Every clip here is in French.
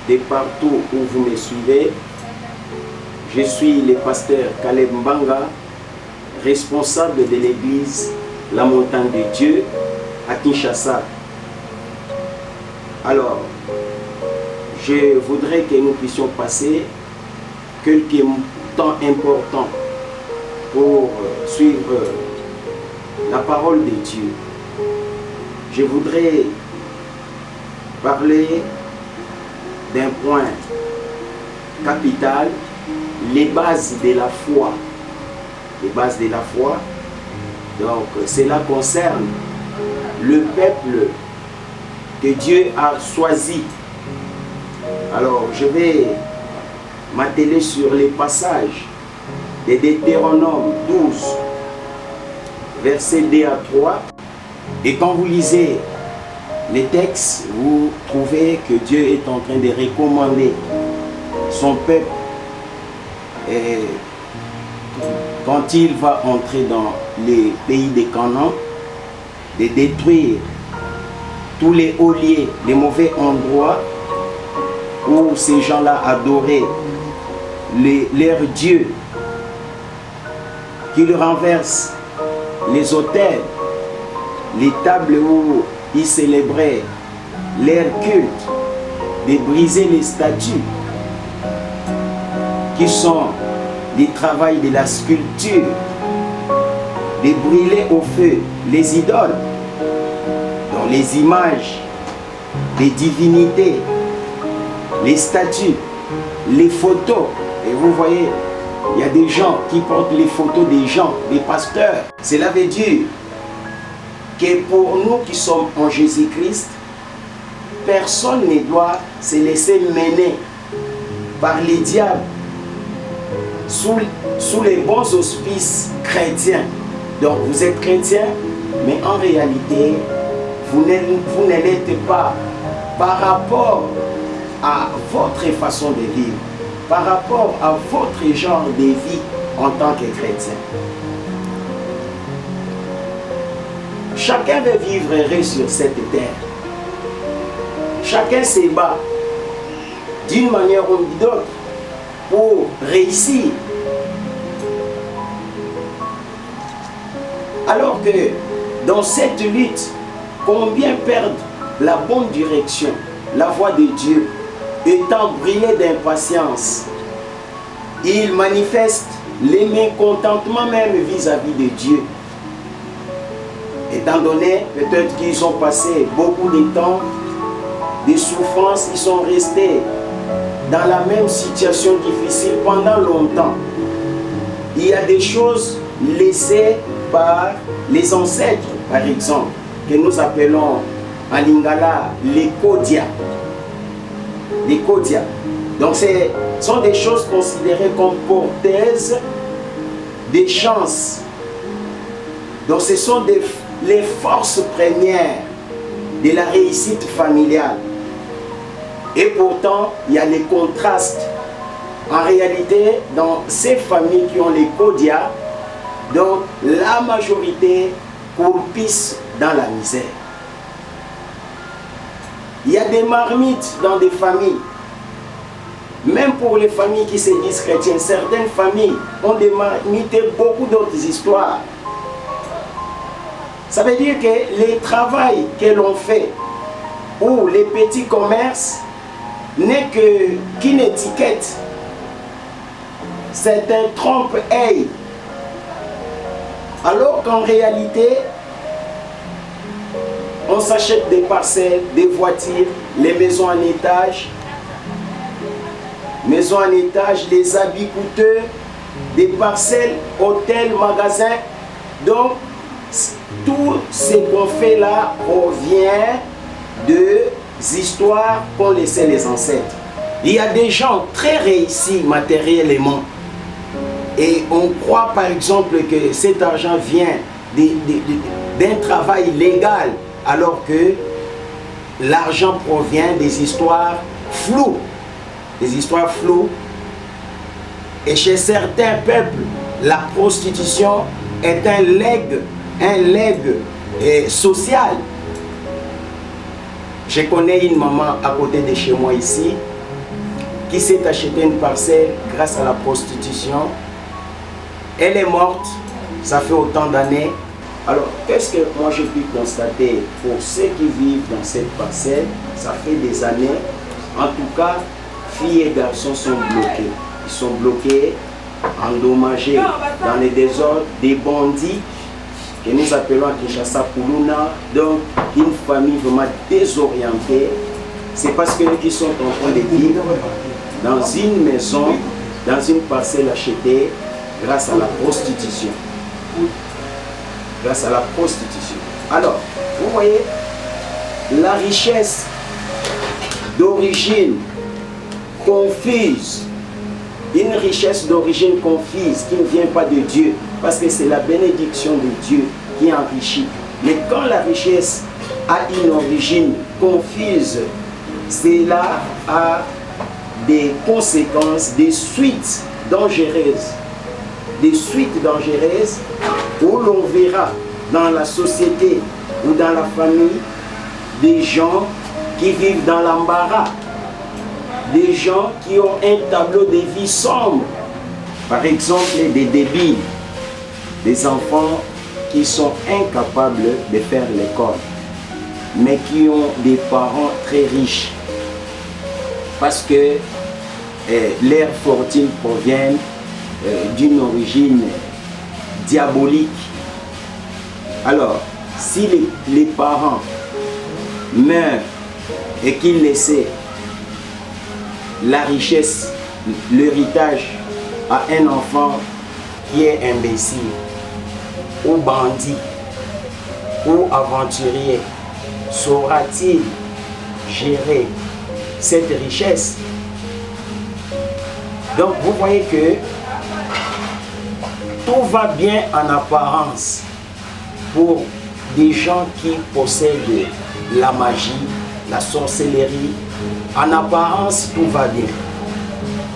de partout où vous me suivez. Je suis le pasteur Caleb Mbanga, responsable de l'église La Montagne de Dieu à Kinshasa. Alors, je voudrais que nous puissions passer quelques temps importants pour suivre la parole de Dieu. Je voudrais parler d'un point capital, les bases de la foi. Les bases de la foi. Donc, cela concerne le peuple que Dieu a choisi. Alors, je vais m'atteler sur les passages de Deutéronome 12, versets 2 à 3. Et quand vous lisez les textes, vous trouvez que Dieu est en train de recommander son peuple et quand il va entrer dans les pays de Canaan, de détruire tous les hauts lieux, les mauvais endroits où ces gens-là adoraient leurs dieux, qu'ils renversent les autels, les tables où ils célébraient leur culte, de briser les statues qui sont des travails de la sculpture, de brûler au feu les idoles, dont les images des divinités, les statues, les photos. Et vous voyez, il y a des gens qui portent les photos des gens, des pasteurs. Cela veut dire que pour nous qui sommes en Jésus-Christ, personne ne doit se laisser mener par les diables sous les bons auspices chrétiens. Donc vous êtes chrétien, mais en réalité, vous ne l'êtes pas par rapport à votre façon de vivre, par rapport à votre genre de vie en tant que chrétien. Chacun veut vivre heureux sur cette terre. Chacun se bat d'une manière ou d'une autre pour réussir. Alors que dans cette lutte, combien perdent la bonne direction, la voie de Dieu, étant brûlés d'impatience. Ils manifestent les mécontentements même vis-à-vis de Dieu. Étant donné peut-être qu'ils ont passé beaucoup de temps, de souffrance, ils sont restés dans la même situation difficile pendant longtemps. Il y a des choses laissées par les ancêtres, par exemple, que nous appelons en lingala les kodia. Les kodia. Donc ce sont des choses considérées comme porteuses des chances. Donc ce sont les forces premières de la réussite familiale. Et pourtant, il y a les contrastes. En réalité, dans ces familles qui ont les kodia, donc la majorité croupissent dans la misère. Il y a des marmites dans des familles. Même pour les familles qui se disent chrétiennes, certaines familles ont des marmites et beaucoup d'autres histoires. Ça veut dire que le travail que l'on fait ou les petits commerces n'est qu'une étiquette. C'est un trompe-l'œil. Alors qu'en réalité, on s'achète des parcelles, des voitures, les maisons en étage. Maisons en étage, les habits coûteux, des parcelles, hôtels, magasins. Donc, tout ce qu'on fait là provient des histoires qu'ont laissées les ancêtres. Il y a des gens très réussis matériellement. Et on croit par exemple que cet argent vient d'un travail légal, alors que l'argent provient des histoires floues. Des histoires floues. Et chez certains peuples, la prostitution est un legs social. Je connais une maman à côté de chez moi ici. qui s'est acheté une parcelle grâce à la prostitution. Elle est morte, ça fait autant d'années. Alors, qu'est-ce que moi j'ai pu constater pour ceux qui vivent dans cette parcelle? Ça fait des années. En tout cas, filles et garçons sont bloqués. Ils sont bloqués, endommagés dans les désordres, des bandits que nous appelons à Kinshasa Kuluna. Donc, une famille vraiment désorientée. C'est parce que qui sont en train de vivre dans une maison, dans une parcelle achetée grâce à la prostitution. Grâce à la prostitution. Alors, vous voyez, la richesse d'origine confuse, une richesse d'origine confuse qui ne vient pas de Dieu, parce que c'est la bénédiction de Dieu qui enrichit. Mais quand la richesse a une origine confuse, cela a des conséquences, des suites dangereuses. Des suites dangereuses où l'on verra dans la société ou dans la famille des gens qui vivent dans l'embarras, des gens qui ont un tableau de vie sombre, par exemple des débiles, des enfants qui sont incapables de faire l'école, mais qui ont des parents très riches, parce que leurs fortunes proviennent d'une origine diabolique. Alors, si les parents meurent et qu'ils laissent la richesse, l'héritage à un enfant qui est imbécile, ou bandit, ou aventurier, saura-t-il gérer cette richesse? Donc, vous voyez que tout va bien en apparence pour des gens qui possèdent la magie, la sorcellerie. En apparence, tout va bien.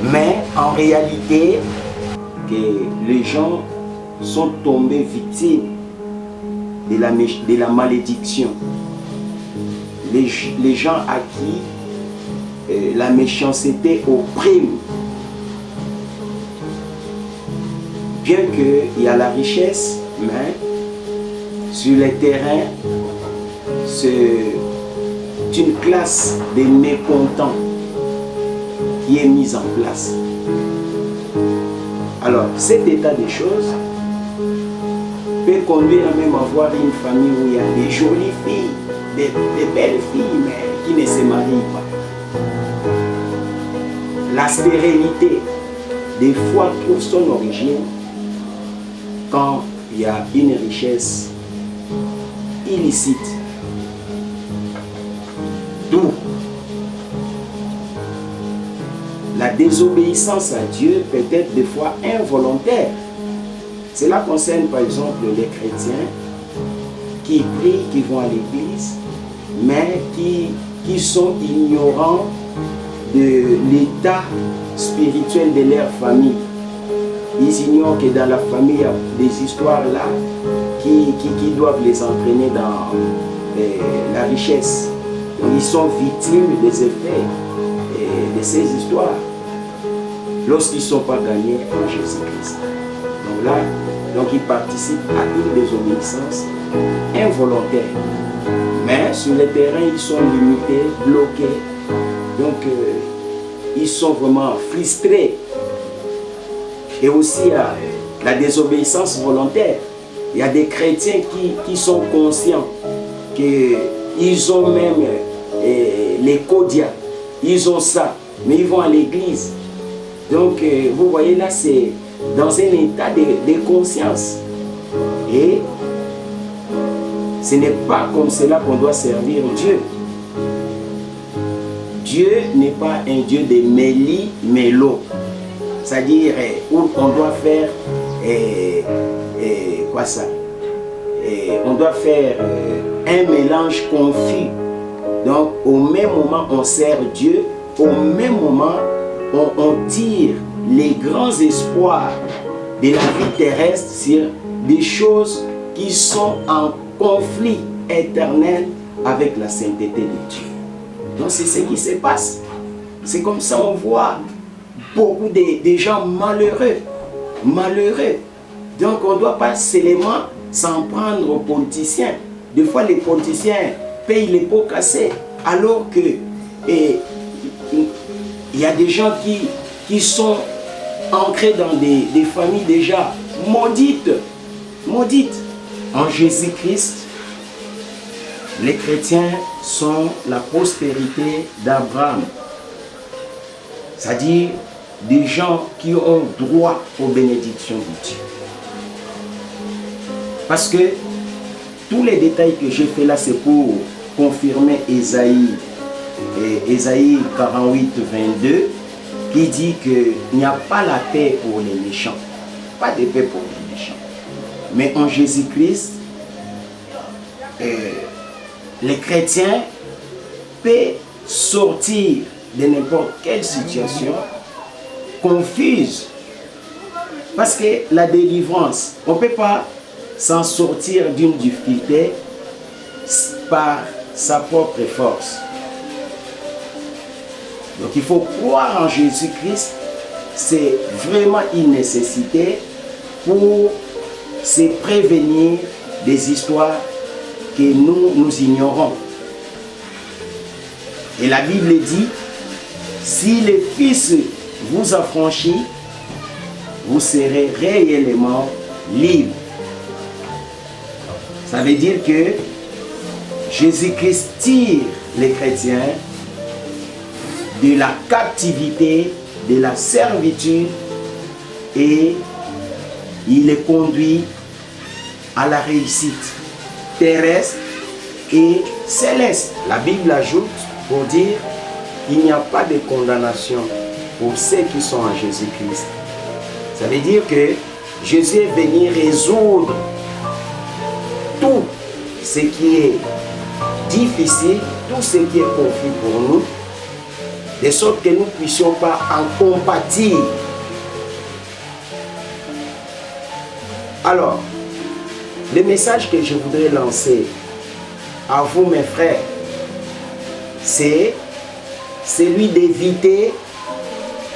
Mais en réalité, que les gens sont tombés victimes de la malédiction. Les gens à qui la méchanceté opprime. Bien qu'il y a la richesse, mais sur les terrains, c'est une classe de mécontents qui est mise en place. Alors, cet état des choses peut conduire même à voir une famille où il y a des jolies filles, des belles filles, mais qui ne se marient pas. La stérilité, des fois, trouve son origine quand il y a une richesse illicite. D'où la désobéissance à Dieu peut être des fois involontaire. Cela concerne par exemple les chrétiens qui prient, qui vont à l'église, mais qui sont ignorants de l'état spirituel de leur famille. Ils ignorent que dans la famille, il y a des histoires là qui doivent les entraîner dans la richesse. Donc, ils sont victimes des effets de ces histoires lorsqu'ils ne sont pas gagnés en Jésus-Christ. Donc là, ils participent à une désobéissance involontaire. Mais sur le terrain, ils sont limités, bloqués. Donc, ils sont vraiment frustrés. Et aussi la désobéissance volontaire. Il y a des chrétiens qui sont conscients qu'ils ont même les codias, ils ont ça, mais ils vont à l'église. Donc, vous voyez là, c'est dans un état de conscience. Et ce n'est pas comme cela qu'on doit servir Dieu. Dieu n'est pas un Dieu de méli-mélo. C'est-à-dire où on doit faire quoi ça? On doit faire un mélange confus. Donc au même moment on sert Dieu, au même moment on tire les grands espoirs de la vie terrestre sur des choses qui sont en conflit éternel avec la sainteté de Dieu. Donc c'est ce qui se passe. C'est comme ça on voit beaucoup de gens malheureux. Donc on ne doit pas seulement s'en prendre aux politiciens. Des fois les politiciens payent les pots cassés, alors que il y a des gens qui sont ancrés dans des familles déjà maudites. En Jésus-Christ, les chrétiens sont la postérité d'Abraham. C'est-à-dire des gens qui ont droit aux bénédictions de Dieu. Parce que tous les détails que j'ai fait là, c'est pour confirmer Ésaïe 48, 22, qui dit qu'il n'y a pas la paix pour les méchants. Pas de paix pour les méchants. Mais en Jésus-Christ, les chrétiens peuvent sortir de n'importe quelle situation confuse. Parce que la délivrance, on ne peut pas s'en sortir d'une difficulté par sa propre force. Donc il faut croire en Jésus-Christ, c'est vraiment une nécessité pour se prévenir des histoires que nous ignorons. Et la Bible dit, si le Fils vous affranchit, vous serez réellement libre. Ça veut dire que Jésus-Christ tire les chrétiens de la captivité, de la servitude, et il les conduit à la réussite terrestre et céleste. La Bible ajoute pour dire qu'il n'y a pas de condamnation pour ceux qui sont en Jésus-Christ. Ça veut dire que Jésus est venu résoudre tout ce qui est difficile, tout ce qui est confus pour nous, de sorte que nous ne puissions pas en compatir. Alors, le message que je voudrais lancer à vous, mes frères, c'est celui d'éviter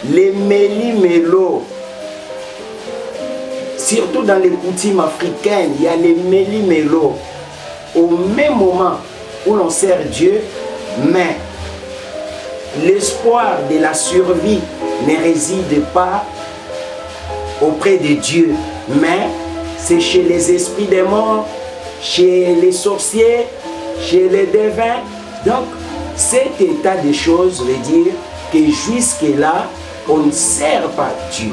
les méli-mélos. Surtout dans les coutumes africaines, il y a les méli-mélos. Au même moment où l'on sert Dieu, mais l'espoir de la survie ne réside pas auprès de Dieu, mais c'est chez les esprits des morts, chez les sorciers, chez les devins. Donc, cet état de choses veut dire que jusque-là, on ne sert pas Dieu.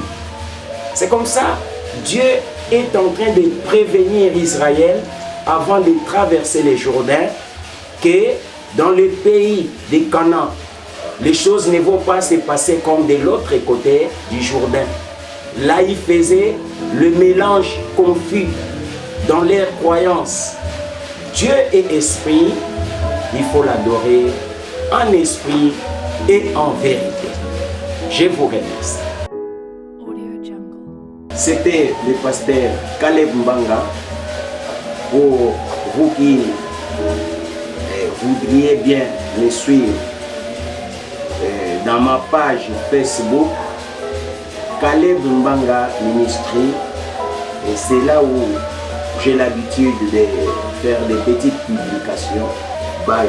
C'est comme ça, Dieu est en train de prévenir Israël avant de traverser le Jourdain, que dans le pays de Canaan, les choses ne vont pas se passer comme de l'autre côté du Jourdain. Là, ils faisaient le mélange confus dans leurs croyances. Dieu est esprit, il faut l'adorer en esprit et en vérité. Je vous remercie. C'était le pasteur Caleb Mbanga. Pour vous qui voudriez bien me suivre dans ma page Facebook, Caleb Mbanga Ministry, et c'est là où j'ai l'habitude de faire des petites publications. Bye.